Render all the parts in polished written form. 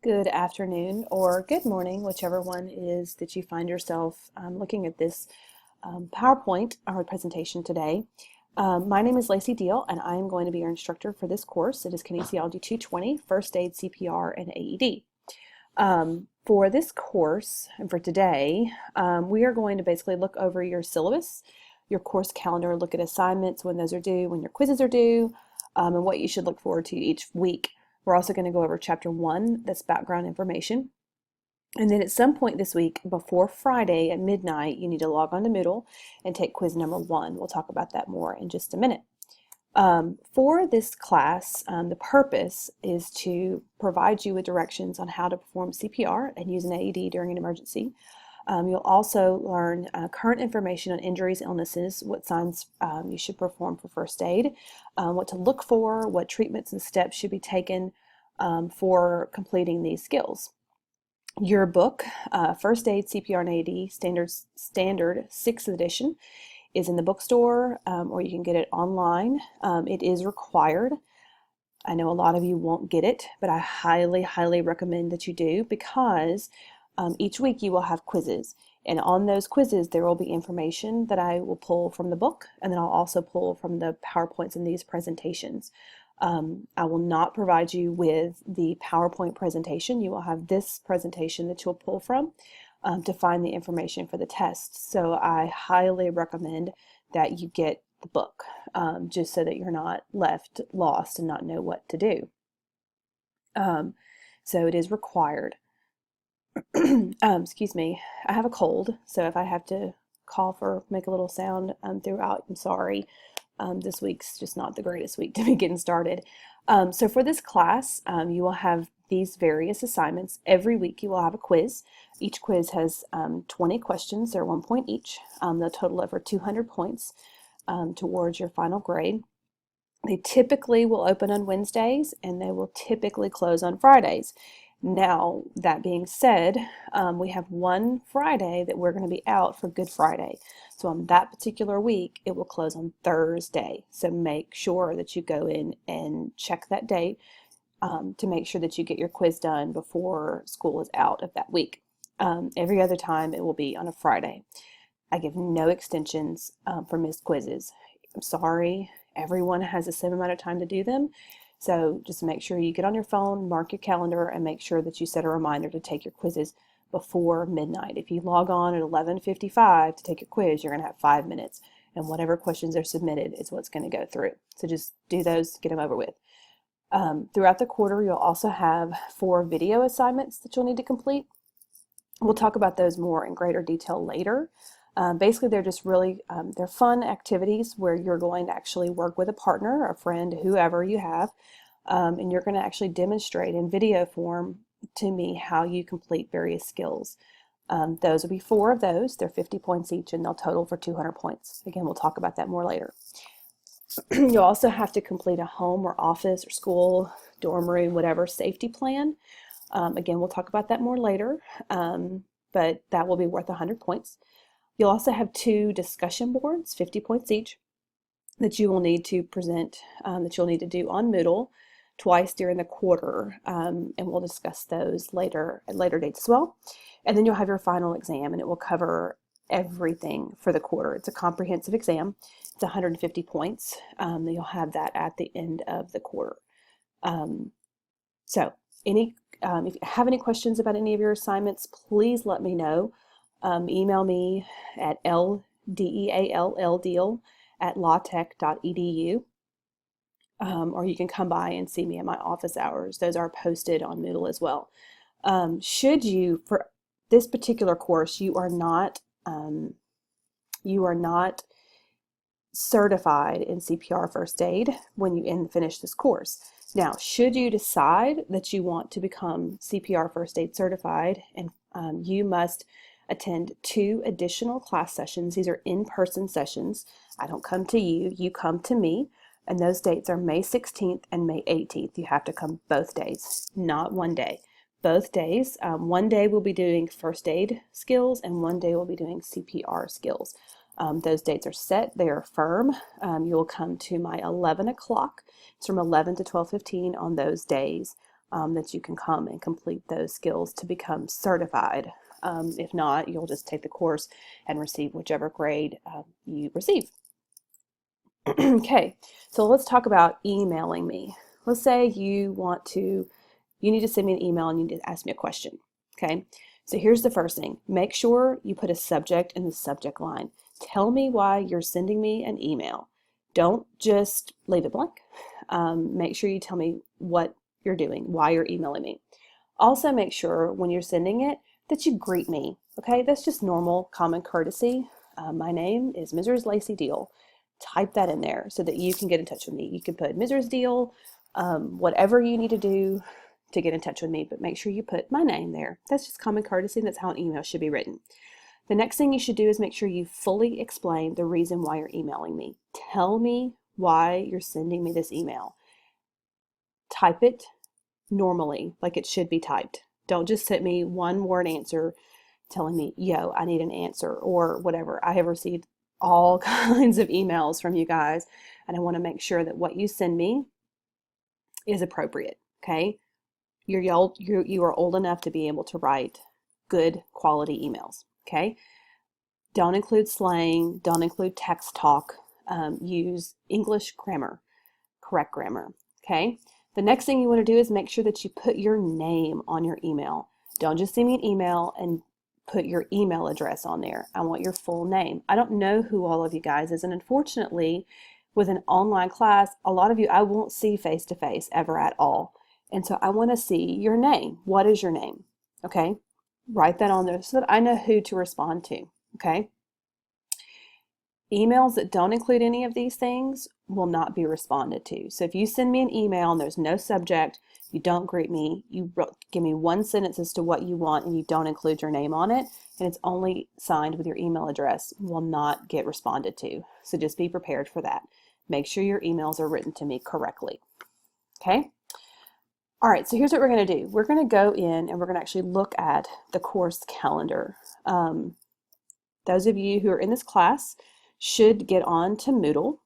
Good afternoon or good morning, whichever one is that you find yourself looking at this PowerPoint or presentation today. My name is Lacey Deal, and I am going to be your instructor for this course. It is Kinesiology 220, First Aid, CPR, and AED. For this course and for today, we are going to basically look over your syllabus, your course calendar, look at assignments, when those are due, when your quizzes are due, and what you should look forward to each week. We're also going to go over Chapter 1, that's background information. And then at some point this week, before Friday at midnight, you need to log on to Moodle and take quiz number 1. We'll talk about that more in just a minute. For this class, the purpose is to provide you with directions on how to perform CPR and use an AED during an emergency. You'll also learn current information on injuries, illnesses, what signs you should perform for first aid, what to look for, what treatments and steps should be taken for completing these skills. Your book, First Aid, CPR, and AED, Standard 6th edition, is in the bookstore, or you can get it online. It is required. I know a lot of you won't get it, but I highly, highly recommend that you do, because each week you will have quizzes, and on those quizzes there will be information that I will pull from the book, and then I'll also pull from the PowerPoints in these presentations. I will not provide you with the PowerPoint presentation. You will have this presentation that you'll pull from to find the information for the test. So I highly recommend that you get the book, just so that you're not left lost and not know what to do. So it is required. Excuse me, I have a cold, so if I have to cough or make a little sound throughout, I'm sorry. This week's just not the greatest week to be getting started. So for this class, you will have these various assignments. Every week you will have a quiz. Each quiz has 20 questions. They're 1 point each. They'll total over 200 points towards your final grade. They typically will open on Wednesdays, and they will typically close on Fridays. Now, that being said, we have one Friday that we're going to be out for Good Friday. So on that particular week, it will close on Thursday. So make sure that you go in and check that date to make sure that you get your quiz done before school is out of that week. Every other time, it will be on a Friday. I give no extensions for missed quizzes. I'm sorry, everyone has the same amount of time to do them. So just make sure you get on your phone, mark your calendar, and make sure that you set a reminder to take your quizzes before midnight. If you log on at 11:55 to take your quiz, you're going to have 5 minutes, and whatever questions are submitted is what's going to go through. So just do those, get them over with. Throughout the quarter, you'll also have 4 video assignments that you'll need to complete. We'll talk about those more in greater detail later. Basically, they're just really, they're fun activities where you're going to actually work with a partner, a friend, whoever you have, and you're going to actually demonstrate in video form to me how you complete various skills. Those will be 4 of those. They're 50 points each, and they'll total for 200 points. Again, we'll talk about that more later. You'll also have to complete a home or office or school, dorm room, whatever safety plan. Again, we'll talk about that more later, but that will be worth 100 points. You'll also have 2 discussion boards, 50 points each, that you will need to present, that you'll need to do on Moodle twice during the quarter, and we'll discuss those later at later dates as well. And then you'll have your final exam, and it will cover everything for the quarter. It's a comprehensive exam. It's 150 points. You'll have that at the end of the quarter. So if you have any questions about any of your assignments, please let me know. Email me at ldeall@lawtech.edu, or you can come by and see me at my office hours. Those are posted on Moodle as well. Should you, for this particular course, you are not certified in CPR first aid when you finish this course. Now, should you decide that you want to become CPR first aid certified, and you must attend 2 additional class sessions. These are in-person sessions. I don't come to you, you come to me, and those dates are May 16th and May 18th. You have to come both days, not one day. Both days. One day we'll be doing first aid skills, and one day we'll be doing CPR skills. Those dates are set, they are firm. You'll come to my 11 o'clock. It's from 11 to 12:15 on those days. that you can come and complete those skills to become certified. If not, you'll just take the course and receive whichever grade you receive. Okay, so let's talk about emailing me. Let's say you need to send me an email and you need to ask me a question. Okay, so here's the first thing. Make sure you put a subject in the subject line. Tell me why you're sending me an email. Don't just leave it blank. Make sure you tell me what you're doing, why you're emailing me. Also make sure when you're sending it that you greet me. Okay, that's just normal, common courtesy. My name is Mrs. Lacey Deal. Type that in there so that you can get in touch with me. You can put Mrs. Deal, whatever you need to do to get in touch with me, but make sure you put my name there. That's just common courtesy, and that's how an email should be written. The next thing you should do is make sure you fully explain the reason why you're emailing me. Tell me why you're sending me this email. Type it normally, like it should be typed. Don't just send me one word answer telling me, yo, I need an answer or whatever. I have received all kinds of emails from you guys, and I want to make sure that what you send me is appropriate. Okay, you are old enough to be able to write good quality emails. Okay, don't include slang, don't include text talk. Use English grammar, correct grammar. Okay, the next thing you want to do is make sure that you put your name on your email. Don't just send me an email and put your email address on there. I want your full name. I don't know who all of you guys is, and unfortunately with an online class, a lot of you I won't see face to face ever at all. And so I want to see your name. What is your name? Okay, write that on there so that I know who to respond to. Okay, emails that don't include any of these things will not be responded to. So if you send me an email and there's no subject, you don't greet me, you give me one sentence as to what you want, and you don't include your name on it, and it's only signed with your email address, will not get responded to. So just be prepared for that. Make sure your emails are written to me correctly. Okay? All right, so here's what we're going to do. We're going to go in and we're going to actually look at the course calendar. Those of you who are in this class should get on to Moodle.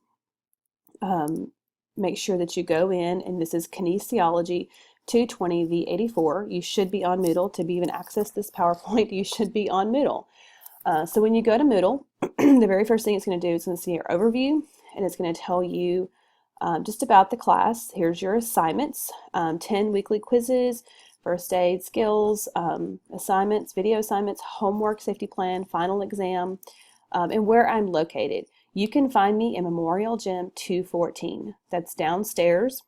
Make sure that you go in, and this is Kinesiology 220 V84. You should be on Moodle. To even access this PowerPoint, you should be on Moodle. So when you go to Moodle, the very first thing it's going to do is going to see your overview, and it's going to tell you just about the class. Here's your assignments, 10 weekly quizzes, first aid skills, assignments, video assignments, homework, safety plan, final exam, and where I'm located. You can find me in Memorial Gym 214. That's downstairs,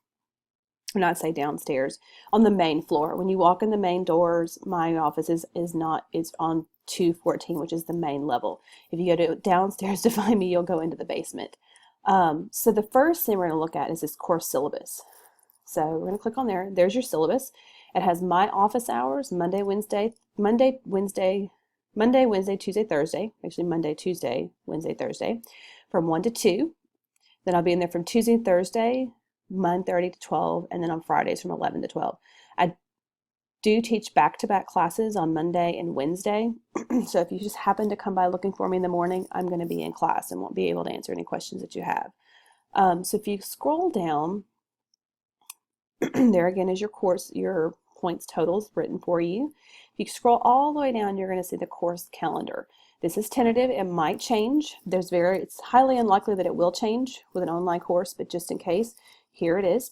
or not say downstairs, on the main floor. When you walk in the main doors, my office is on 214, which is the main level. If you go to downstairs to find me, you'll go into the basement. So the first thing we're going to look at is this course syllabus. So we're going to click on there. There's your syllabus. It has my office hours, Monday, Wednesday, Tuesday, Thursday. Actually, Monday, Tuesday, Wednesday, Thursday, from 1 to 2. Then I'll be in there from Tuesday and Thursday, 9:30 to 12, and then on Fridays from 11 to 12. I do teach back-to-back classes on Monday and Wednesday. So if you just happen to come by looking for me in the morning, I'm going to be in class and won't be able to answer any questions that you have. So if you scroll down, there again is your course, your points totals written for you. If you scroll all the way down, you're going to see the course calendar. This is tentative. It might change. It's highly unlikely that it will change with an online course, but just in case, here it is.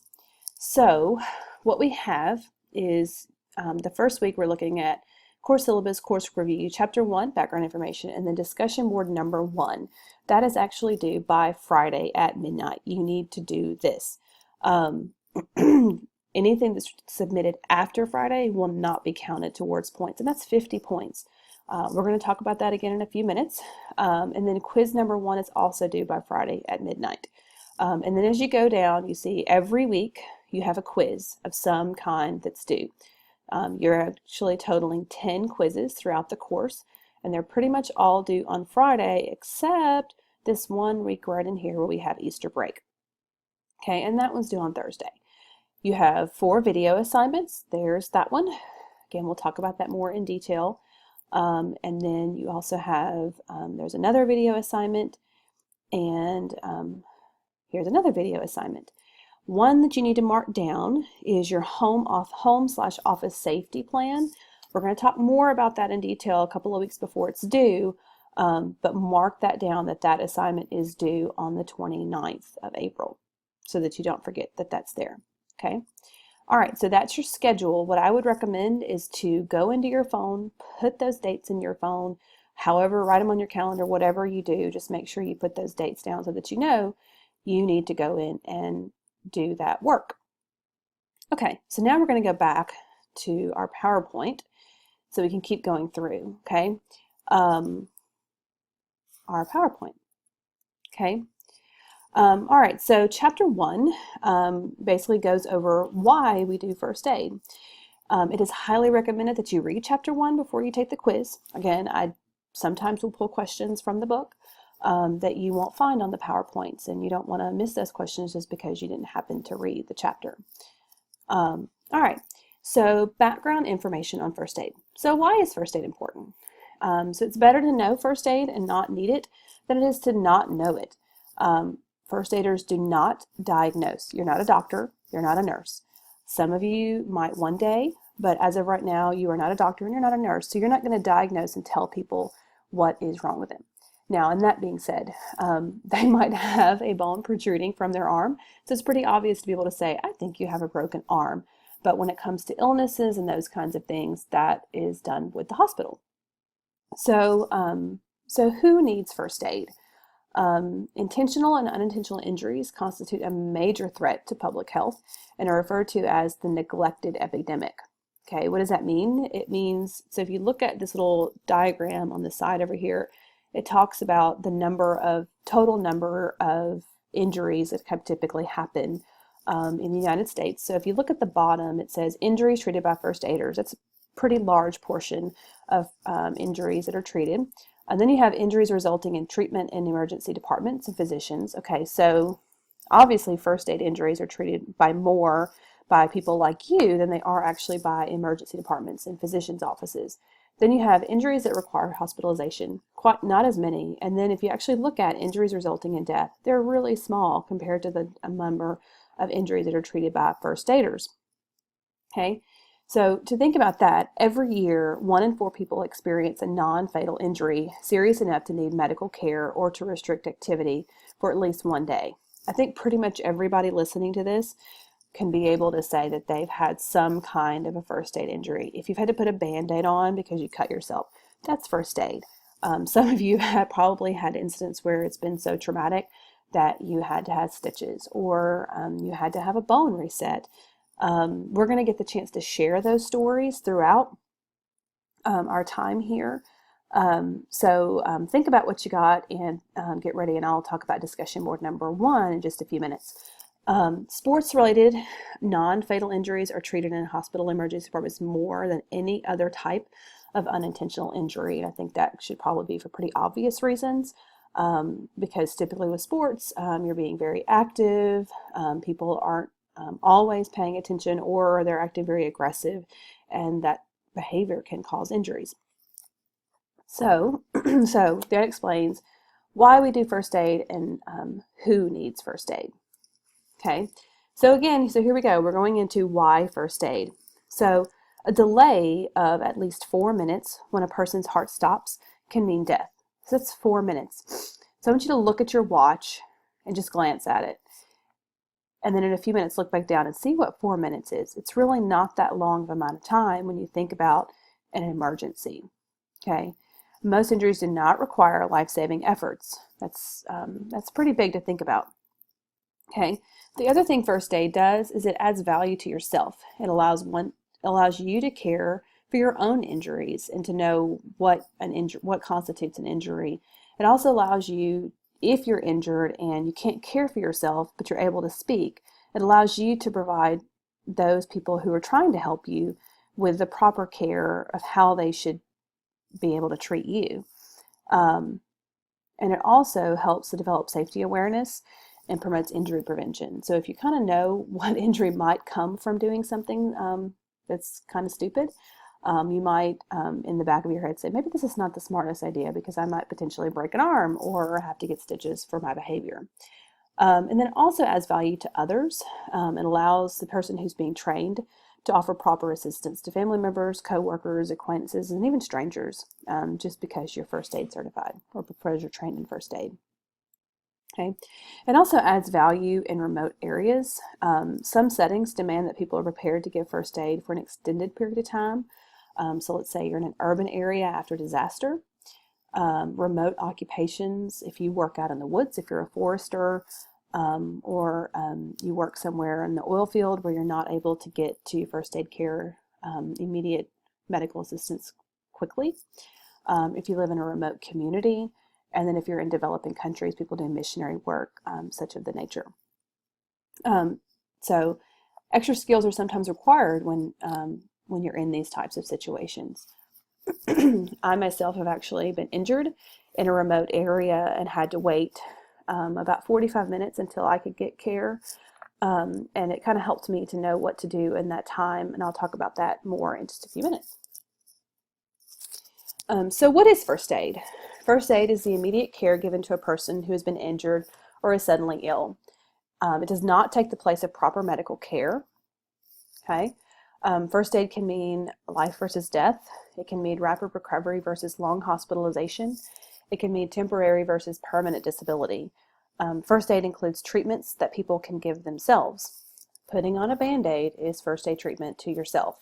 So what we have is the first week we're looking at course syllabus, course review, chapter 1, background information, and then discussion board number 1. That is actually due by Friday at midnight. You need to do this. Anything that's submitted after Friday will not be counted towards points, and that's 50 points. We're going to talk about that again in a few minutes. And then quiz number 1 is also due by Friday at midnight. And then as you go down, you see every week you have a quiz of some kind that's due. You're actually totaling 10 quizzes throughout the course, and they're pretty much all due on Friday, except this one week right in here where we have Easter break. Okay, and that one's due on Thursday. You have 4 video assignments. There's that one. Again, we'll talk about that more in detail. And then you also have, there's another video assignment, and here's another video assignment. One that you need to mark down is your home/office safety plan. We're going to talk more about that in detail a couple of weeks before it's due, but mark that down, that assignment is due on the 29th of April so that you don't forget that that's there. Okay. All right, so that's your schedule. What I would recommend is to go into your phone, put those dates in your phone, however, write them on your calendar, whatever you do, just make sure you put those dates down so that you know you need to go in and do that work. Okay, so now we're going to go back to our PowerPoint so we can keep going through, okay? Our PowerPoint, okay? All right, so chapter 1 basically goes over why we do first aid. It is highly recommended that you read chapter 1 before you take the quiz. Again, I sometimes will pull questions from the book that you won't find on the PowerPoints, and you don't want to miss those questions just because you didn't happen to read the chapter. All right, so background information on first aid. So why is first aid important? So it's better to know first aid and not need it than it is to not know it. First aiders do not diagnose. You're not a doctor, you're not a nurse. Some of you might one day, but as of right now, you are not a doctor and you're not a nurse, so you're not going to diagnose and tell people what is wrong with them. Now, and that being said, they might have a bone protruding from their arm, so it's pretty obvious to be able to say, I think you have a broken arm. But when it comes to illnesses and those kinds of things, that is done with the hospital. So, so who needs first aid? Intentional and unintentional injuries constitute a major threat to public health and are referred to as the neglected epidemic. Okay, what does that mean? It means, so if you look at this little diagram on the side over here, it talks about the total number of injuries that typically happen in the United States. So if you look at the bottom, it says injuries treated by first aiders. That's a pretty large portion of injuries that are treated. And then you have injuries resulting in treatment in emergency departments and physicians. Okay, so obviously first aid injuries are treated more by people like you than they are actually by emergency departments and physicians' offices. Then you have injuries that require hospitalization, not as many. And then if you actually look at injuries resulting in death, they're really small compared to the number of injuries that are treated by first aiders. Okay. So to think about that, every year, 1 in 4 people experience a non-fatal injury serious enough to need medical care or to restrict activity for at least one day. I think pretty much everybody listening to this can be able to say that they've had some kind of a first aid injury. If you've had to put a Band-Aid on because you cut yourself, that's first aid. Some of you have probably had incidents where it's been so traumatic that you had to have stitches or you had to have a bone reset. We're going to get the chance to share those stories throughout our time here. So think about what you got and get ready, and I'll talk about discussion board number 1 in just a few minutes. Sports-related non-fatal injuries are treated in hospital emergency departments more than any other type of unintentional injury. And I think that should probably be for pretty obvious reasons. Because typically with sports, you're being very active, people aren't always paying attention, or they're acting very aggressive, and that behavior can cause injuries. So, so that explains why we do first aid and who needs first aid. Okay, so again, so here we go. We're going into why first aid. So a delay of at least 4 minutes when a person's heart stops can mean death. So that's 4 minutes. So I want you to look at your watch and just glance at it. And then in a few minutes, look back down and see what 4 minutes is. It's really not that long of amount of time when you think about an emergency. Okay, most injuries do not require life-saving efforts. That's pretty big to think about. Okay, the other thing first aid does is it adds value to yourself. It allows you to care for your own injuries and to know what constitutes an injury. It also allows you, if you're injured and you can't care for yourself, but you're able to speak, it allows you to provide those people who are trying to help you with the proper care of how they should be able to treat you. And it also helps to develop safety awareness and promotes injury prevention. So if you kind of know what injury might come from doing something that's kind of stupid, you might, in the back of your head, say, maybe this is not the smartest idea because I might potentially break an arm or have to get stitches for my behavior. And then it also adds value to others. It allows the person who's being trained to offer proper assistance to family members, co-workers, acquaintances, and even strangers, just because you're first aid certified or because you're trained in first aid. Okay. It also adds value in remote areas. Some settings demand that people are prepared to give first aid for an extended period of time. So let's say you're in an urban area after disaster. Remote occupations, if you work out in the woods, if you're a forester, or you work somewhere in the oil field where you're not able to get to first aid care, immediate medical assistance quickly. If you live in a remote community, and then if you're in developing countries, people do missionary work, such of the nature. So extra skills are sometimes required when you're in these types of situations. I myself have actually been injured in a remote area and had to wait about 45 minutes until I could get care. And it kind of helped me to know what to do in that time, and I'll talk about that more in just a few minutes. So what is first aid? First aid is the immediate care given to a person who has been injured or is suddenly ill. It does not take the place of proper medical care. Okay. First aid can mean life versus death. It can mean rapid recovery versus long hospitalization. It can mean temporary versus permanent disability. First aid includes treatments that people can give themselves. Putting on a Band-Aid is first aid treatment to yourself.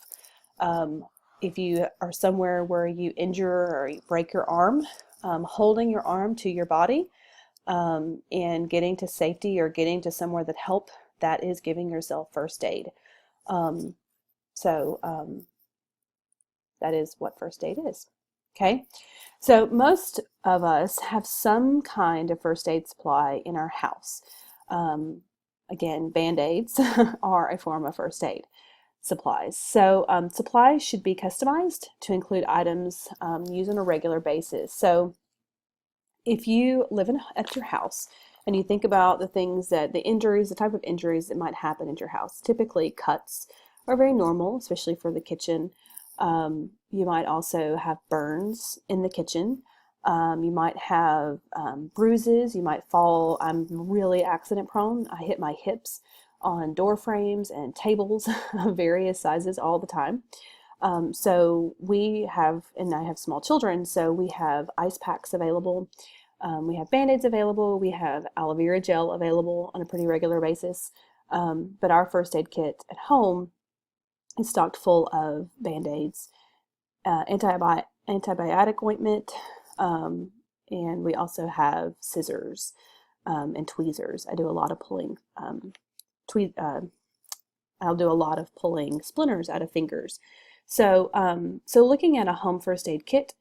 If you are somewhere where you injure or you break your arm, holding your arm to your body and getting to safety or getting to somewhere that help, that is giving yourself first aid. That is what first aid is. Okay, so most of us have some kind of first aid supply in our house. Again, Band-Aids are a form of first aid supplies. So supplies should be customized to include items used on a regular basis. So if you live at your house and you think about the things that the type of injuries that might happen at your house, typically cuts are very normal, especially for the kitchen. You might also have burns in the kitchen. You might have bruises. You might fall. I'm really accident prone. I hit my hips on door frames and tables of various sizes all the time. So we have, and I have small children, so we have ice packs available. We have Band-Aids available. We have aloe vera gel available on a pretty regular basis. But our first aid kit at home is stocked full of Band-Aids, antibiotic ointment, and we also have scissors and tweezers. I do a lot of pulling I'll do a lot of pulling splinters out of fingers. So, so looking at a home first aid kit,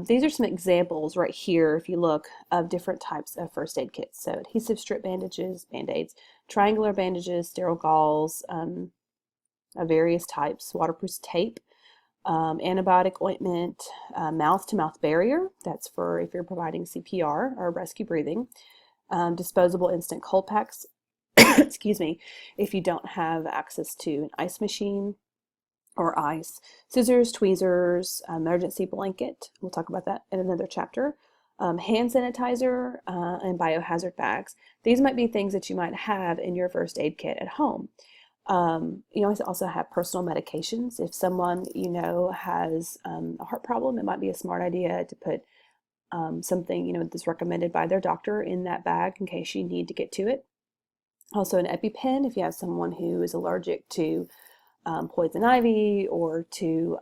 these are some examples right here, if you look, of different types of first aid kits. So adhesive strip bandages, Band-Aids, triangular bandages, sterile gauze of various types, waterproof tape, antibiotic ointment, mouth-to-mouth barrier, that's for if you're providing CPR or rescue breathing, disposable instant cold packs, excuse me, if you don't have access to an ice machine or ice, scissors, tweezers, emergency blanket, we'll talk about that in another chapter, hand sanitizer, and biohazard bags. These might be things that you might have in your first aid kit at home. You also have personal medications. If someone you know has a heart problem, it might be a smart idea to put something that's recommended by their doctor in that bag in case you need to get to it. Also an EpiPen if you have someone who is allergic to poison ivy or to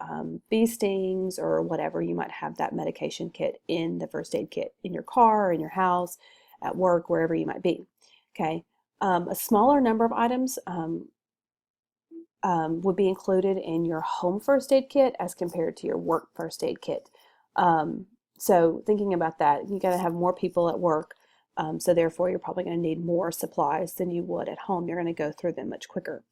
bee stings or whatever, you might have that medication kit in the first aid kit in your car, in your house, at work, wherever you might be. Okay, a smaller number of items would be included in your home first aid kit as compared to your work first aid kit. So thinking about that, you got to have more people at work. So therefore, you're probably going to need more supplies than you would at home. You're going to go through them much quicker.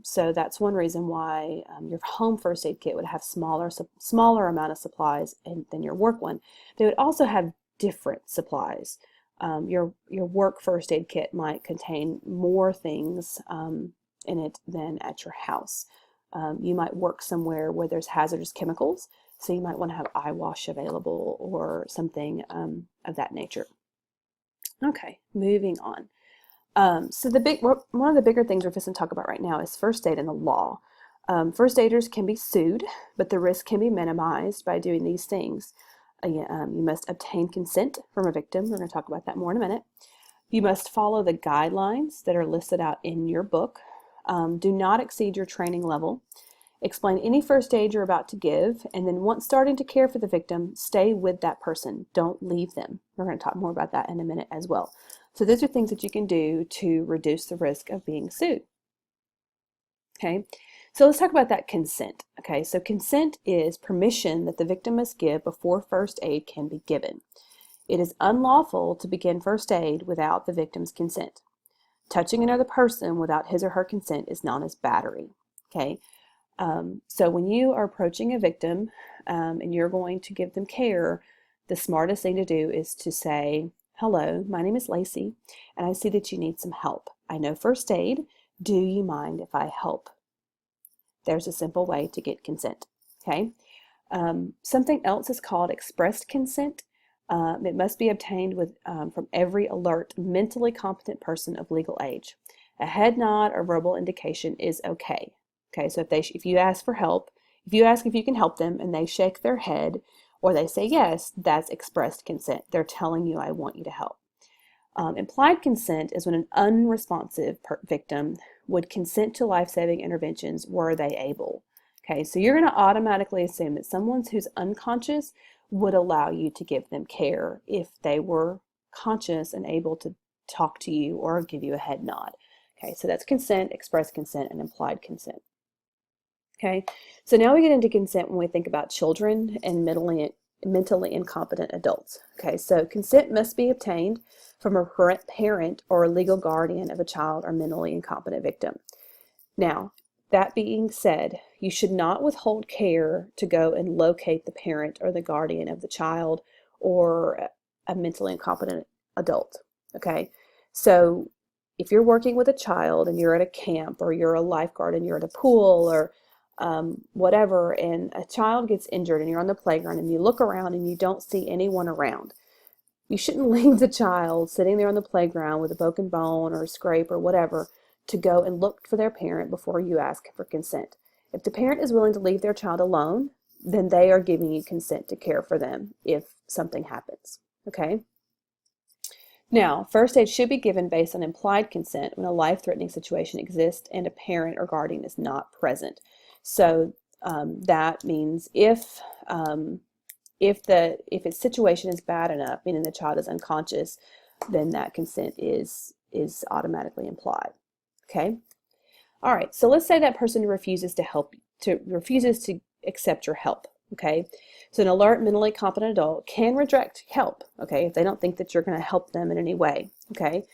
So that's one reason why your home first aid kit would have smaller amount of supplies than your work one. They would also have different supplies. Your work first aid kit might contain more things in it than at your house. You might work somewhere where there's hazardous chemicals, so you might want to have eye wash available or something of that nature. Okay, moving on. So one of the bigger things we're going to talk about right now is first aid and the law. First aiders can be sued, but the risk can be minimized by doing these things. You must obtain consent from a victim. We're going to talk about that more in a minute. You must follow the guidelines that are listed out in your book. Do not exceed your training level. Explain any first aid you're about to give, and then once starting to care for the victim, stay with that person. Don't leave them. We're going to talk more about that in a minute as well. So those are things that you can do to reduce the risk of being sued. Okay, so let's talk about that consent. Okay, so consent is permission that the victim must give before first aid can be given. It is unlawful to begin first aid without the victim's consent. Touching another person without his or her consent is known as battery. Okay, so when you are approaching a victim and you're going to give them care, the smartest thing to do is to say, "Hello, my name is Lacey, and I see that you need some help. I know first aid. Do you mind if I help?" There's a simple way to get consent. Okay. Something else is called expressed consent. It must be obtained from every alert, mentally competent person of legal age. A head nod or verbal indication is okay. Okay, so if you ask for help, if you ask if you can help them and they shake their head or they say yes, that's expressed consent. They're telling you, "I want you to help." Implied consent is when an unresponsive victim would consent to life-saving interventions were they able. Okay, so you're going to automatically assume that someone who's unconscious would allow you to give them care if they were conscious and able to talk to you or give you a head nod. Okay, so that's consent, express consent, and implied consent. Okay, so now we get into consent when we think about children and mentally incompetent adults. Okay, so consent must be obtained from a parent or a legal guardian of a child or mentally incompetent victim. Now, that being said, you should not withhold care to go and locate the parent or the guardian of the child or a mentally incompetent adult. Okay, so if you're working with a child and you're at a camp or you're a lifeguard and you're at a pool or whatever, and a child gets injured and you're on the playground and you look around and you don't see anyone around, you shouldn't leave the child sitting there on the playground with a broken bone or a scrape or whatever to go and look for their parent before you ask for consent. If the parent is willing to leave their child alone, then they are giving you consent to care for them if something happens. Okay? Now, first aid should be given based on implied consent when a life-threatening situation exists and a parent or guardian is not present. So that means if its situation is bad enough, meaning the child is unconscious, then that consent is automatically implied. Okay. All right. So let's say that person refuses to accept your help. Okay. So an alert, mentally competent adult can reject help. Okay, if they don't think that you're going to help them in any way. Okay.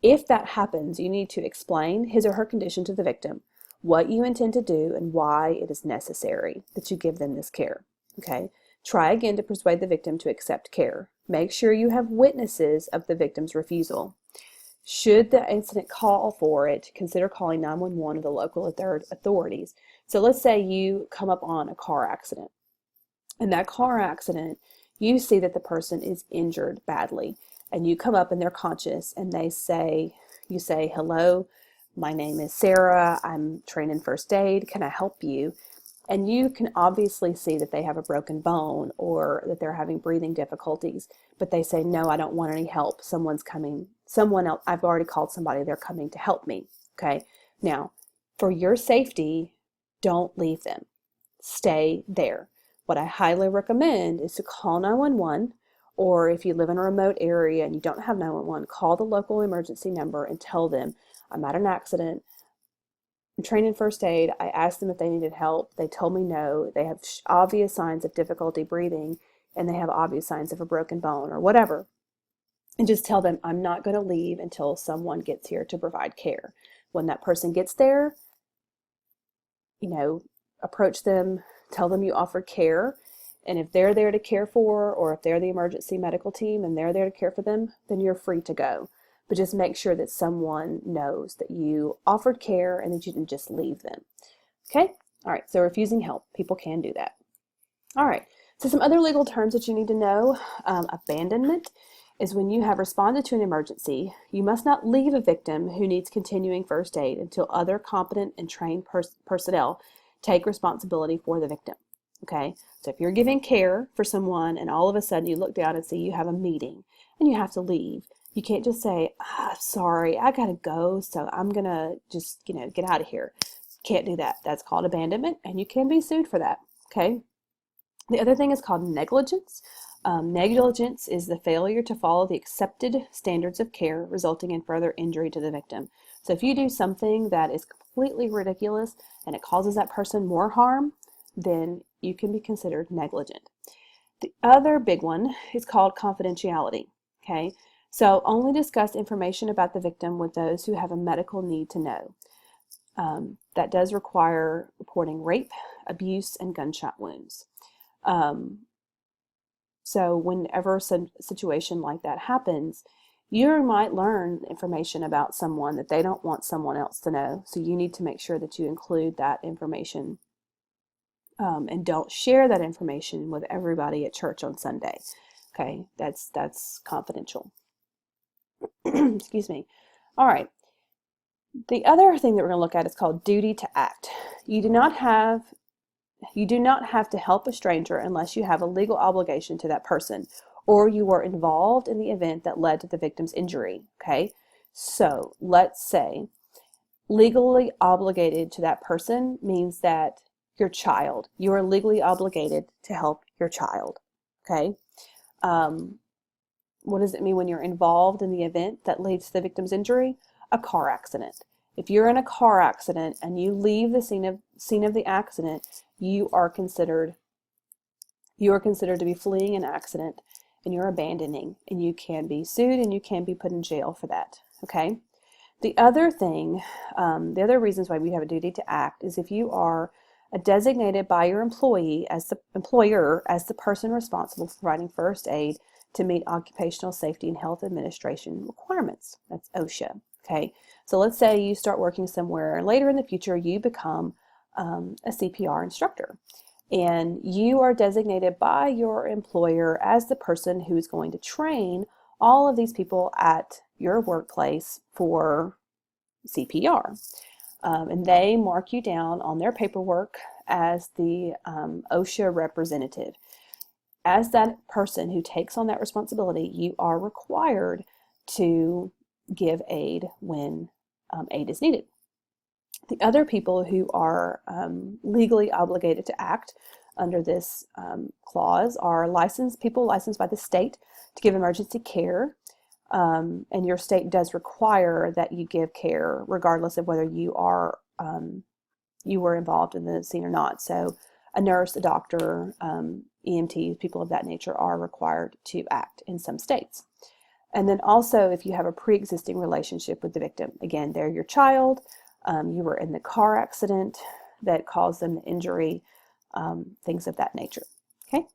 If that happens, you need to explain his or her condition to the victim, what you intend to do, and why it is necessary that you give them this care. Okay. Try again to persuade the victim to accept care. Make sure you have witnesses of the victim's refusal. Should the incident call for it, consider calling 911 or the local authorities. So let's say you come up on a car accident. In that car accident, you see that the person is injured badly, and you come up and they're conscious, and you say, "Hello, my name is Sarah. I'm trained in first aid. Can I help you?" And you can obviously see that they have a broken bone or that they're having breathing difficulties, but they say, "No, I don't want any help. Someone else, I've already called somebody. They're coming to help me." Okay. Now, for your safety, don't leave them. Stay there. What I highly recommend is to call 911, or if you live in a remote area and you don't have 911, call the local emergency number and tell them, "I'm at an accident. I'm trained in first aid. I asked them if they needed help. They told me no. They have obvious signs of difficulty breathing, and they have obvious signs of a broken bone," or whatever. And just tell them, "I'm not going to leave until someone gets here to provide care." When that person gets there, approach them, tell them you offered care, and if they're there to care for, or if they're the emergency medical team and they're there to care for them, then you're free to go. But just make sure that someone knows that you offered care and that you didn't just leave them. Okay? All right, so refusing help. People can do that. All right, so some other legal terms that you need to know. Abandonment is when you have responded to an emergency, you must not leave a victim who needs continuing first aid until other competent and trained personnel take responsibility for the victim. Okay, so if you're giving care for someone and all of a sudden you look down and see you have a meeting and you have to leave, you can't just say, sorry, I gotta go, so I'm gonna just, get out of here. Can't do that. That's called abandonment, and you can be sued for that. Okay. The other thing is called negligence. Negligence is the failure to follow the accepted standards of care, resulting in further injury to the victim. So if you do something that is completely ridiculous and it causes that person more harm, then you can be considered negligent. The other big one is called confidentiality. Okay, so only discuss information about the victim with those who have a medical need to know. That does require reporting rape, abuse, and gunshot wounds. So whenever some situation like that happens, you might learn information about someone that they don't want someone else to know. So you need to make sure that you include that information and don't share that information with everybody at church on Sunday. Okay, that's confidential. Excuse me. All right. The other thing that we're going to look at is called duty to act. You do not have to help a stranger unless you have a legal obligation to that person or you were involved in the event that led to the victim's injury. Okay, so let's say legally obligated to that person means that your child, you are legally obligated to help your child. Okay, what does it mean when you're involved in the event that leads to the victim's injury? A car accident. If you're in a car accident and you leave the scene of the accident, you are considered to be fleeing an accident and you're abandoning, and you can be sued and you can be put in jail for that. Okay. The other thing, the other reasons why we have a duty to act is if you are designated by your employer as the person responsible for providing first aid to meet Occupational Safety and Health Administration requirements. That's OSHA. Okay, so let's say you start working somewhere and later in the future you become a CPR instructor, and you are designated by your employer as the person who is going to train all of these people at your workplace for CPR. And they mark you down on their paperwork as the OSHA representative. As that person who takes on that responsibility, you are required to give aid when aid is needed. The other people who are legally obligated to act under this clause are people licensed by the state to give emergency care, and your state does require that you give care regardless of whether you were involved in the scene or not. So a nurse, a doctor, EMTs, people of that nature are required to act in some states. And then also if you have a pre-existing relationship with the victim, again, they're your child, you were in the car accident that caused them the injury, things of that nature. Okay.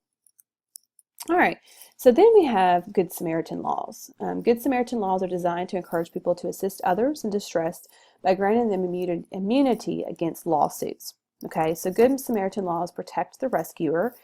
All right. So then we have Good Samaritan laws. Good Samaritan laws are designed to encourage people to assist others in distress by granting them immunity against lawsuits. Okay, so Good Samaritan laws protect the rescuer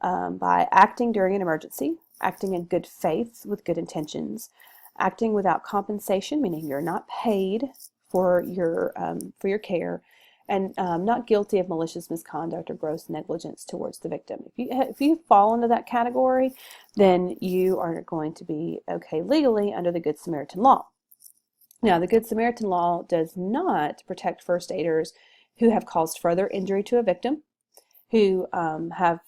by acting during an emergency, acting in good faith with good intentions, acting without compensation, meaning you're not paid for your care, and not guilty of malicious misconduct or gross negligence towards the victim. If you fall into that category, then you are going to be okay legally under the Good Samaritan law. Now, the Good Samaritan law does not protect first aiders who have caused further injury to a victim, who have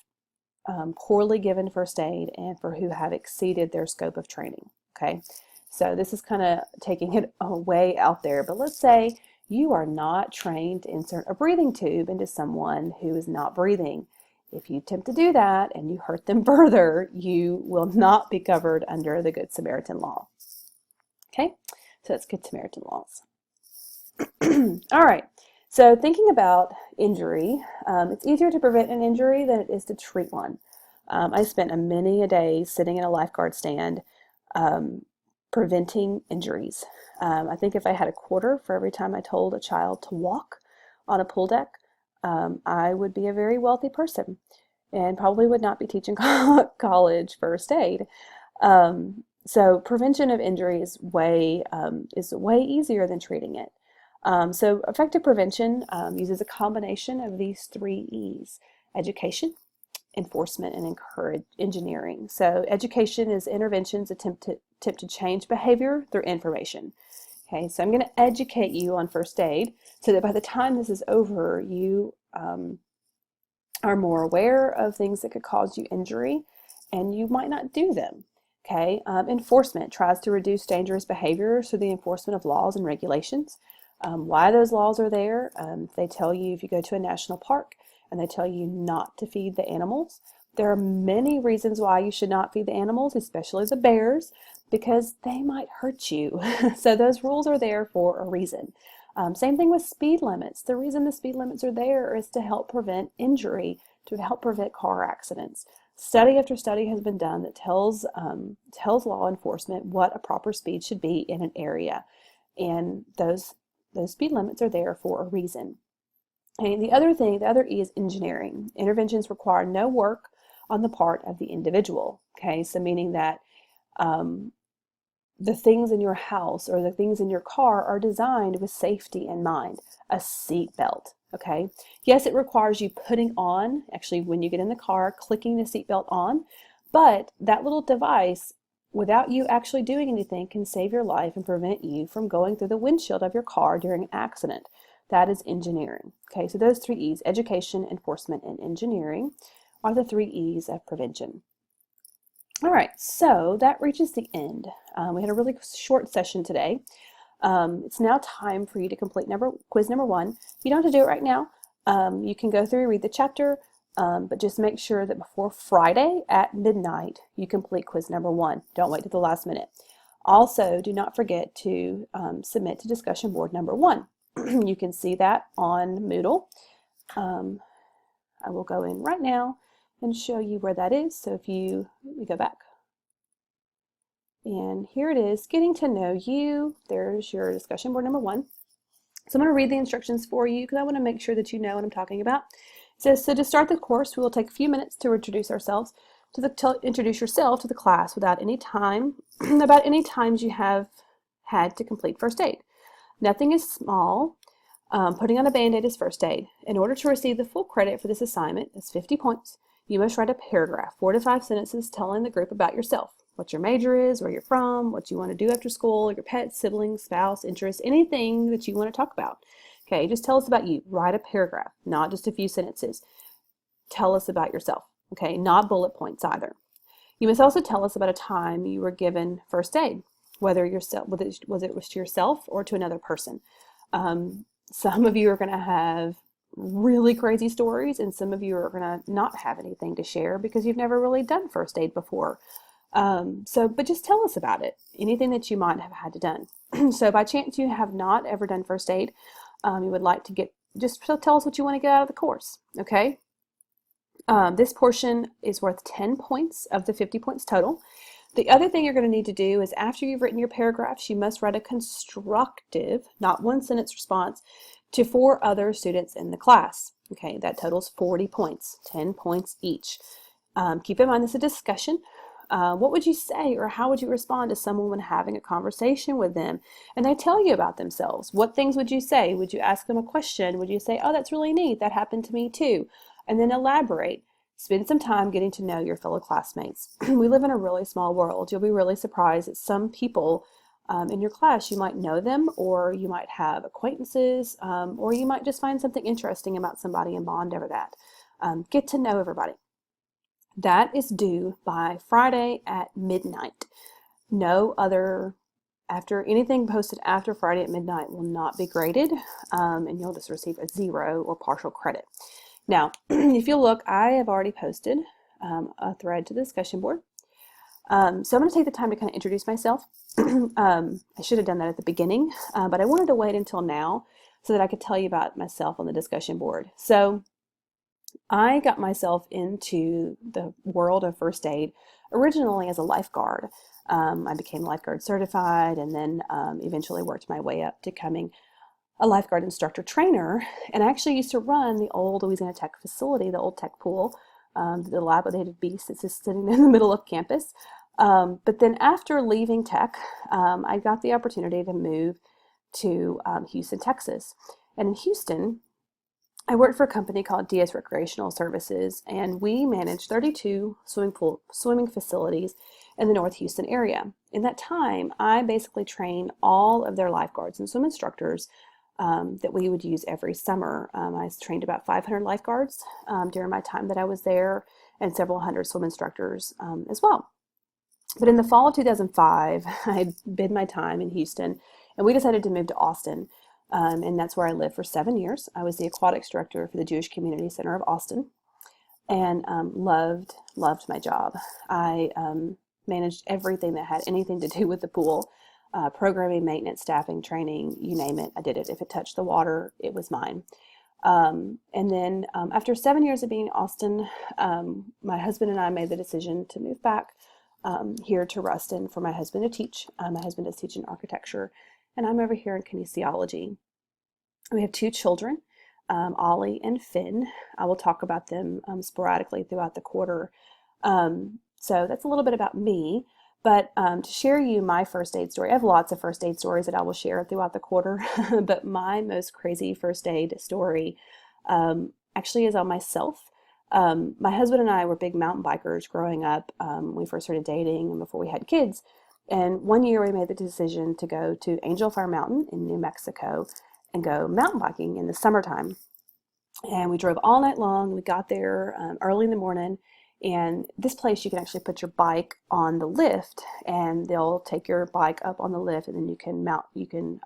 poorly given first aid, and for who have exceeded their scope of training. Okay, so this is kind of taking it way out there, but let's say you are not trained to insert a breathing tube into someone who is not breathing. If you attempt to do that and you hurt them further, you will not be covered under the Good Samaritan law. Okay, so that's Good Samaritan laws. All right, so thinking about injury, it's easier to prevent an injury than it is to treat one. I spent many a day sitting in a lifeguard stand preventing injuries. I think if I had a quarter for every time I told a child to walk on a pool deck, I would be a very wealthy person and probably would not be teaching college first aid. So prevention of injury is way easier than treating it. So effective prevention uses a combination of these three E's: education, enforcement, and engineering. So education is interventions attempt to change behavior through information. Okay, so I'm going to educate you on first aid so that by the time this is over, you are more aware of things that could cause you injury and you might not do them. Okay, enforcement tries to reduce dangerous behavior through the enforcement of laws and regulations. Why those laws are there, they tell you if you go to a national park and they tell you not to feed the animals. There are many reasons why you should not feed the animals, especially the bears, because they might hurt you. So those rules are there for a reason. Same thing with speed limits. The reason the speed limits are there is to help prevent injury, to help prevent car accidents. Study after study has been done that tells law enforcement what a proper speed should be in an area, and those speed limits are there for a reason. And the other E is engineering. Interventions require no work on the part of the individual. Okay, so meaning that the things in your house or the things in your car are designed with safety in mind. A seat belt, okay? Yes, it requires you putting on, actually when you get in the car, clicking the seat belt on, but that little device, without you actually doing anything, can save your life and prevent you from going through the windshield of your car during an accident. That is engineering. Okay, so those three E's, education, enforcement, and engineering, are the three E's of prevention. All right, so that reaches the end. We had a really short session today. It's now time for you to complete quiz number 1. You don't have to do it right now. You can go through and read the chapter, but just make sure that before Friday at midnight, you complete quiz number 1. Don't wait to the last minute. Also, do not forget to submit to discussion board number 1. You can see that on Moodle. I will go in right now and show you where that is. So if you, let me go back. And here it is, getting to know you. There's your discussion board number 1. So I'm going to read the instructions for you because I want to make sure that you know what I'm talking about. It says, so to start the course, we will take a few minutes to introduce ourselves, to introduce yourself to the class without any time, about any times you have had to complete first aid. Nothing is small. Putting on a Band-Aid is first aid. In order to receive the full credit for this assignment, that's 50 points, you must write a paragraph, 4 to 5 sentences telling the group about yourself, what your major is, where you're from, what you want to do after school, your pets, siblings, spouse, interests, anything that you want to talk about. Okay, just tell us about you. Write a paragraph, not just a few sentences. Tell us about yourself, okay? Not bullet points either. You must also tell us about a time you were given first aid, whether it was to yourself or to another person. Some of you are going to have really crazy stories, and some of you are going to not have anything to share because you've never really done first aid before. But just tell us about it, anything that you might have had to done. So by chance you have not ever done first aid, you would like to just tell us what you want to get out of the course, okay? This portion is worth 10 points of the 50 points total. The other thing you're going to need to do is after you've written your paragraphs, you must write a constructive, not one sentence response to 4 other students in the class. Okay, that totals 40 points, 10 points each. Keep in mind this is a discussion. What would you say or how would you respond to someone when having a conversation with them and they tell you about themselves? What things would you say? Would you ask them a question? Would you say, oh, that's really neat, that happened to me too? And then elaborate. Spend some time getting to know your fellow classmates. We live in a really small world. You'll be really surprised that some people in your class, you might know them, or you might have acquaintances, or you might just find something interesting about somebody and bond over that. Get to know everybody. That is due by Friday at midnight. No other, after anything posted after Friday at midnight will not be graded, and you'll just receive a 0 or partial credit. Now, if you look, I have already posted a thread to the discussion board. So I'm going to take the time to kind of introduce myself. I should have done that at the beginning, but I wanted to wait until now so that I could tell you about myself on the discussion board. So I got myself into the world of first aid originally as a lifeguard. I became lifeguard certified and then eventually worked my way up to becoming a lifeguard instructor trainer. And I actually used to run the old Louisiana Tech facility, the old tech pool, the dilapidated beast that's just sitting in the middle of campus. But then after leaving tech, I got the opportunity to move to Houston, Texas. And in Houston, I worked for a company called DS Recreational Services, and we managed 32 swimming facilities in the North Houston area. In that time, I basically trained all of their lifeguards and swim instructors that we would use every summer. I trained about 500 lifeguards during my time that I was there, and several hundred swim instructors as well. But in the fall of 2005, I bid my time in Houston, and we decided to move to Austin. And that's where I lived for 7 years. I was the aquatics director for the Jewish Community Center of Austin, and loved my job. I managed everything that had anything to do with the pool, programming, maintenance, staffing, training, you name it. I did it. If it touched the water, it was mine. And then after 7 years of being in Austin, my husband and I made the decision to move back here to Ruston for my husband to teach. My husband is teaching architecture, and I'm over here in kinesiology. We have 2 children, Ollie and Finn. I will talk about them sporadically throughout the quarter. So that's a little bit about me. But to share you my first aid story, I have lots of first aid stories that I will share throughout the quarter, but my most crazy first aid story actually is on myself. My husband and I were big mountain bikers growing up when we first started dating and before we had kids. And one year we made the decision to go to Angel Fire Mountain in New Mexico and go mountain biking in the summertime. And we drove all night long. We got there early in the morning. And this place, you can actually put your bike on the lift, and they'll take your bike up on the lift, and then you can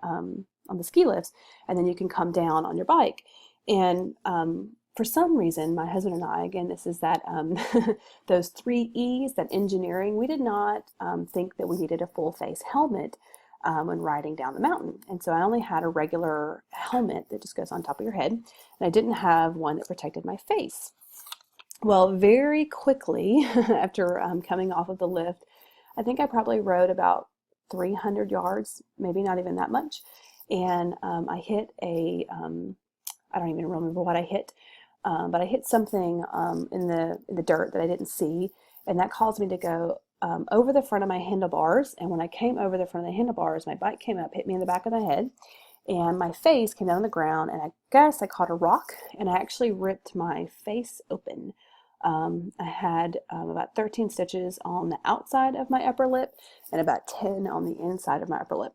on the ski lifts, and then you can come down on your bike. And for some reason, my husband and I, again, this is that those 3 E's, that engineering, we did not think that we needed a full face helmet when riding down the mountain. And so I only had a regular helmet that just goes on top of your head, and I didn't have one that protected my face. Well, very quickly after coming off of the lift, I think I probably rode about 300 yards, maybe not even that much. And I hit I don't even remember what I hit, but I hit something in the dirt that I didn't see, and that caused me to go over the front of my handlebars. And when I came over the front of the handlebars, my bike came up, hit me in the back of the head, and my face came down on the ground, and I guess I caught a rock, and I actually ripped my face open. I had about 13 stitches on the outside of my upper lip and about 10 on the inside of my upper lip.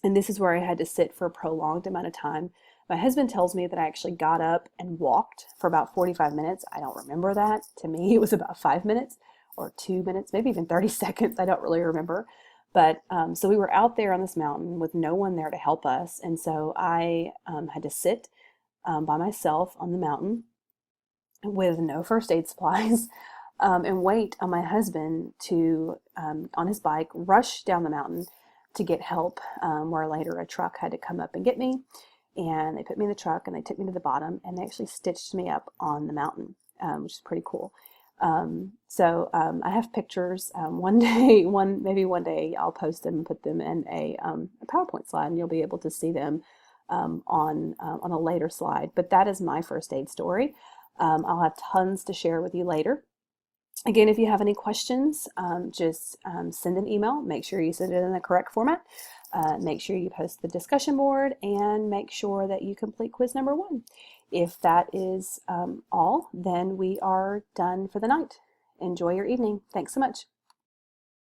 And this is where I had to sit for a prolonged amount of time. My husband tells me that I actually got up and walked for about 45 minutes. I don't remember that. To me, it was about 5 minutes or 2 minutes, maybe even 30 seconds. I don't really remember. But so we were out there on this mountain with no one there to help us. And so I had to sit by myself on the mountain with no first aid supplies and wait on my husband to, on his bike, rush down the mountain to get help, where later a truck had to come up and get me. And they put me in the truck and they took me to the bottom, and they actually stitched me up on the mountain, which is pretty cool. So I have pictures. Maybe one day I'll post them and put them in a PowerPoint slide, and you'll be able to see them on a later slide. But that is my first aid story. I'll have tons to share with you later. Again, if you have any questions, just send an email. Make sure you send it in the correct format. Make sure you post the discussion board, and make sure that you complete quiz number 1. If that is all, then we are done for the night. Enjoy your evening. Thanks so much.